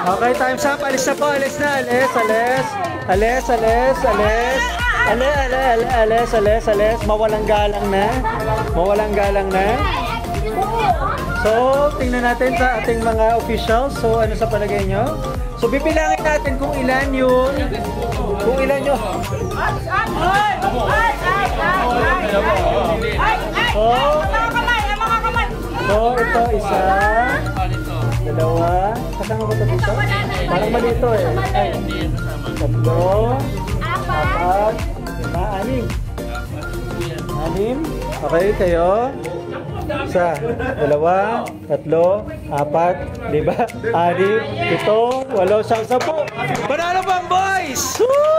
Okay, time's up. Alis na po, alis na. Alis, alis. Alis, alis, alis. Alis. Mawalang galang na. Mawalang galang na. So, tingnan natin sa ating mga officials. So, ano sa palagay nyo? So, bibilangin natin kung ilan yung... Kung ilan yung... So, ito, isa... Dalawa. Kasama ko ito dito? Parang malito eh. Ay. Tatlo. Apat. Lima. Anim. Anim. Okay, kayo. Isa. Dalawa. Tatlo. Apat. Lima. Anim. Pito. Walo. Siyam. 10. Panalo bang boys? Woo!